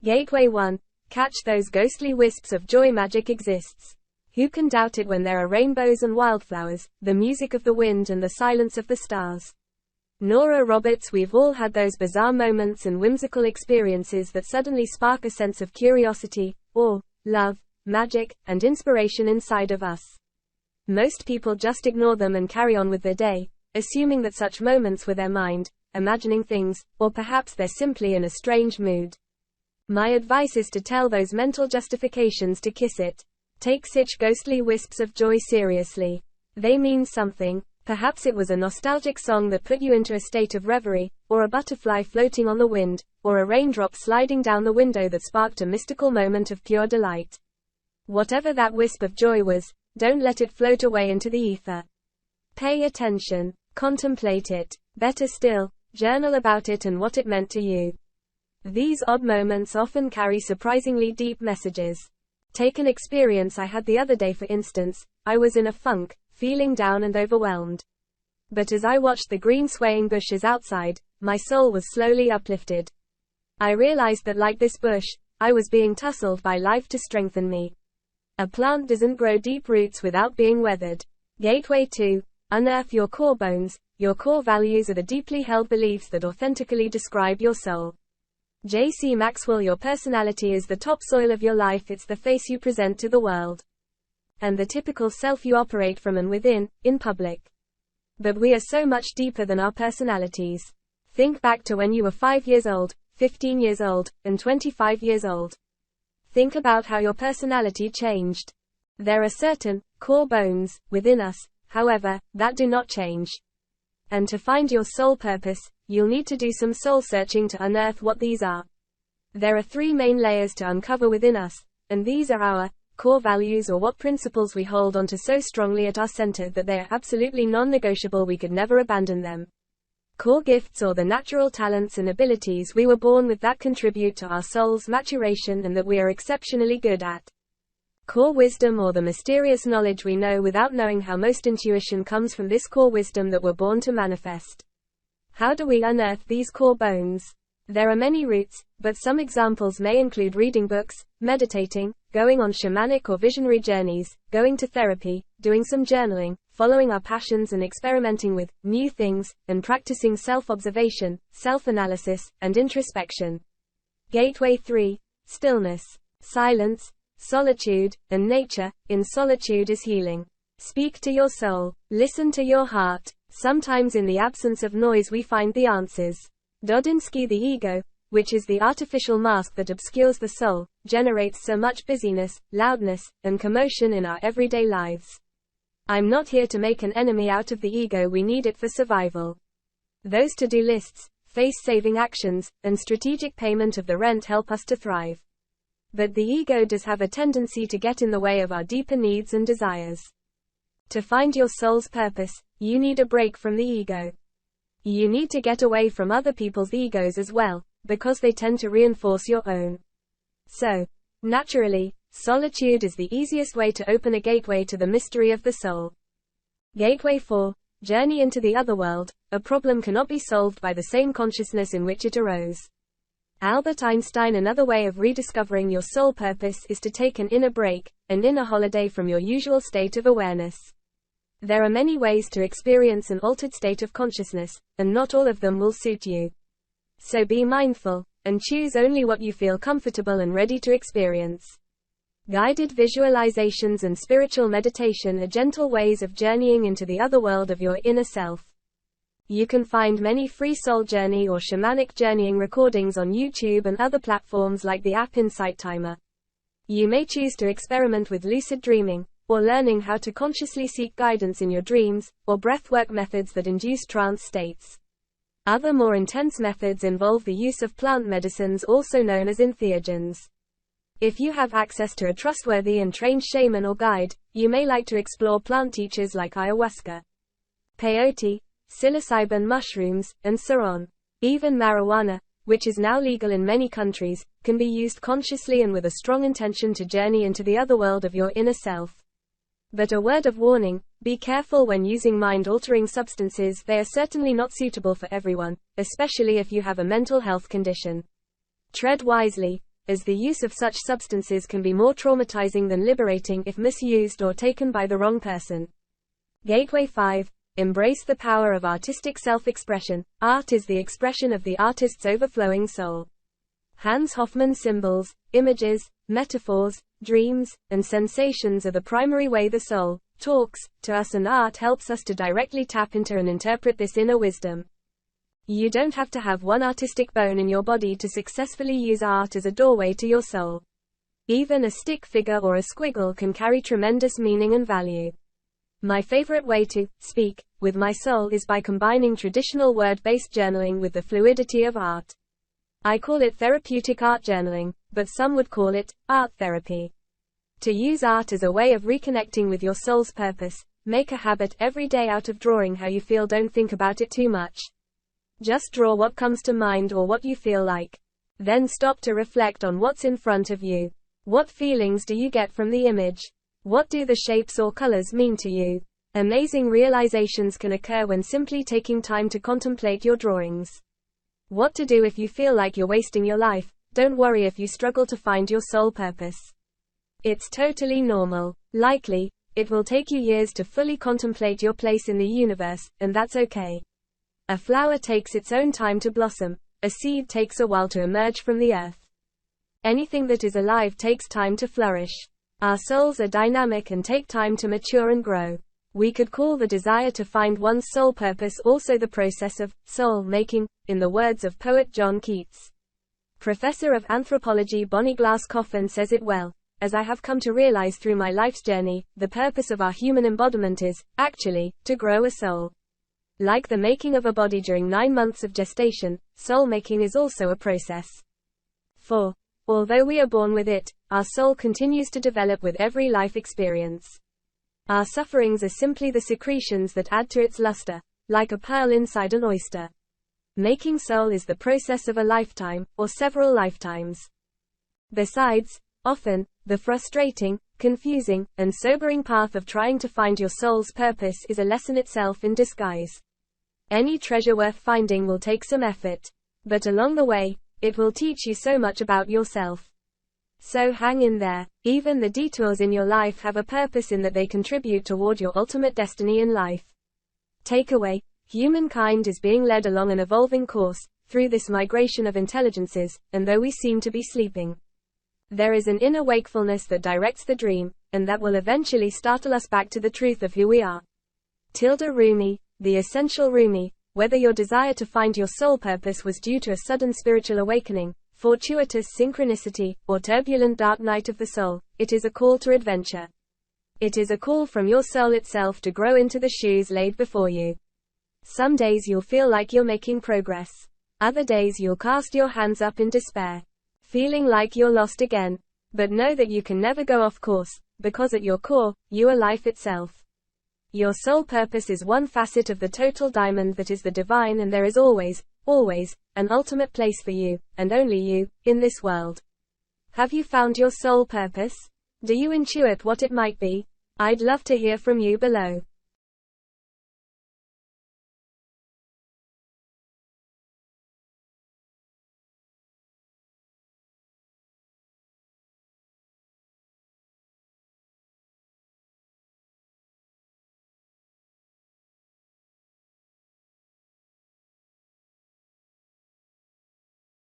Gateway 1. Catch those ghostly wisps of joy. Magic exists. Who can doubt it when there are rainbows and wildflowers, the music of the wind and the silence of the stars? Nora Roberts. We've all had those bizarre moments and whimsical experiences that suddenly spark a sense of curiosity, awe, love, magic, and inspiration inside of us. Most people just ignore them and carry on with their day, assuming that such moments were their mind, imagining things, or perhaps they're simply in a strange mood. My advice is to tell those mental justifications to kiss it. Take such ghostly wisps of joy seriously. They mean something. Perhaps it was a nostalgic song that put you into a state of reverie, or a butterfly floating on the wind, or a raindrop sliding down the window that sparked a mystical moment of pure delight. Whatever that wisp of joy was, don't let it float away into the ether. Pay attention. Contemplate it. Better still, journal about it and what it meant to you. These odd moments often carry surprisingly deep messages. Take an experience I had the other day, for instance. I was in a funk, feeling down and overwhelmed. But as I watched the green swaying bushes outside, my soul was slowly uplifted. I realized that, like this bush, I was being tussled by life to strengthen me. A plant doesn't grow deep roots without being weathered. Gateway 2. Unearth your core bones. Your core values are the deeply held beliefs that authentically describe your soul. J.C. Maxwell. Your personality is the topsoil of your life. It's the face you present to the world, and the typical self you operate from and within, in public. But we are so much deeper than our personalities. Think back to when you were 5 years old, 15 years old, and 25 years old. Think about how your personality changed. There are certain core bones within us, however, that do not change. And to find your soul purpose, you'll need to do some soul searching to unearth what these are. There are 3 main layers to uncover within us, and these are our core values, or what principles we hold onto so strongly at our center that they are absolutely non-negotiable. We could never abandon them. Core gifts, or the natural talents and abilities we were born with that contribute to our soul's maturation and that we are exceptionally good at. Core wisdom, or the mysterious knowledge we know without knowing how. Most intuition comes from this core wisdom that we're born to manifest. How do we unearth these core bones? There are many routes, but some examples may include reading books, meditating, going on shamanic or visionary journeys, going to therapy, doing some journaling, following our passions and experimenting with new things, and practicing self-observation, self-analysis, and introspection. Gateway 3. Stillness. Silence, solitude, and nature. In solitude is healing. Speak to your soul. Listen to your heart. Sometimes in the absence of noise we find the answers. Dodinsky. The ego, which is the artificial mask that obscures the soul, generates so much busyness, loudness, and commotion in our everyday lives. I'm not here to make an enemy out of the ego. We need it for survival. Those to-do lists, face-saving actions, and strategic payment of the rent help us to thrive. But the ego does have a tendency to get in the way of our deeper needs and desires. To find your soul's purpose, you need a break from the ego. You need to get away from other people's egos as well, because they tend to reinforce your own. So, naturally, solitude is the easiest way to open a gateway to the mystery of the soul. Gateway 4. Journey into the otherworld. A problem cannot be solved by the same consciousness in which it arose. Albert Einstein. Another way of rediscovering your soul purpose is to take an inner break, an inner holiday from your usual state of awareness. There are many ways to experience an altered state of consciousness, and not all of them will suit you. So be mindful, and choose only what you feel comfortable and ready to experience. Guided visualizations and spiritual meditation are gentle ways of journeying into the otherworld of your inner self. You can find many free soul journey or shamanic journeying recordings on YouTube and other platforms like the app Insight Timer. You may choose to experiment with lucid dreaming, or learning how to consciously seek guidance in your dreams, or breathwork methods that induce trance states. Other more intense methods involve the use of plant medicines, also known as entheogens. If you have access to a trustworthy and trained shaman or guide, you may like to explore plant teachers like ayahuasca, peyote, psilocybin mushrooms, and saron. Even marijuana, which is now legal in many countries, can be used consciously and with a strong intention to journey into the otherworld of your inner self. But a word of warning, be careful when using mind-altering substances. They are certainly not suitable for everyone, especially if you have a mental health condition. Tread wisely, as the use of such substances can be more traumatizing than liberating if misused or taken by the wrong person. Gateway 5. Embrace the power of artistic self-expression. Art is the expression of the artist's overflowing soul. Hans Hofmann's symbols, images, metaphors, dreams, and sensations are the primary way the soul talks to us, and art helps us to directly tap into and interpret this inner wisdom. You don't have to have one artistic bone in your body to successfully use art as a doorway to your soul. Even a stick figure or a squiggle can carry tremendous meaning and value. My favorite way to speak with my soul is by combining traditional word-based journaling with the fluidity of art. I call it therapeutic art journaling, but some would call it art therapy. To use art as a way of reconnecting with your soul's purpose, make a habit every day out of drawing how you feel. Don't think about it too much. Just draw what comes to mind or what you feel like. Then stop to reflect on what's in front of you. What feelings do you get from the image? What do the shapes or colors mean to you? Amazing realizations can occur when simply taking time to contemplate your drawings. What to do if you feel like you're wasting your life? Don't worry if you struggle to find your soul purpose. It's totally normal. Likely, it will take you years to fully contemplate your place in the universe, and that's okay. A flower takes its own time to blossom. A seed takes a while to emerge from the earth. Anything that is alive takes time to flourish. Our souls are dynamic and take time to mature and grow. We could call the desire to find one's soul purpose also the process of soul making, in the words of poet John Keats. Professor of anthropology Bonnie Glass Coffin says it well. As I have come to realize through my life's journey, the purpose of our human embodiment is, actually, to grow a soul. Like the making of a body during 9 months of gestation, soul making is also a process. For, although we are born with it, our soul continues to develop with every life experience. Our sufferings are simply the secretions that add to its luster, like a pearl inside an oyster. Making soul is the process of a lifetime, or several lifetimes. Besides, often, the frustrating, confusing, and sobering path of trying to find your soul's purpose is a lesson itself in disguise. Any treasure worth finding will take some effort. But along the way, it will teach you so much about yourself. So hang in there. Even the detours in your life have a purpose in that they contribute toward your ultimate destiny in life. Takeaway: humankind is being led along an evolving course, through this migration of intelligences, and though we seem to be sleeping, there is an inner wakefulness that directs the dream, and that will eventually startle us back to the truth of who we are. Tilda Rumi, the essential Rumi. Whether your desire to find your soul purpose was due to a sudden spiritual awakening, fortuitous synchronicity, or turbulent dark night of the soul, it is a call to adventure. It is a call from your soul itself to grow into the shoes laid before you. Some days you'll feel like you're making progress. Other days you'll cast your hands up in despair, feeling like you're lost again. But know that you can never go off course, because at your core, you are life itself. Your soul purpose is one facet of the total diamond that is the divine, and there is always, an ultimate place for you, and only you, in this world. Have you found your soul purpose? Do you intuit what it might be? I'd love to hear from you below.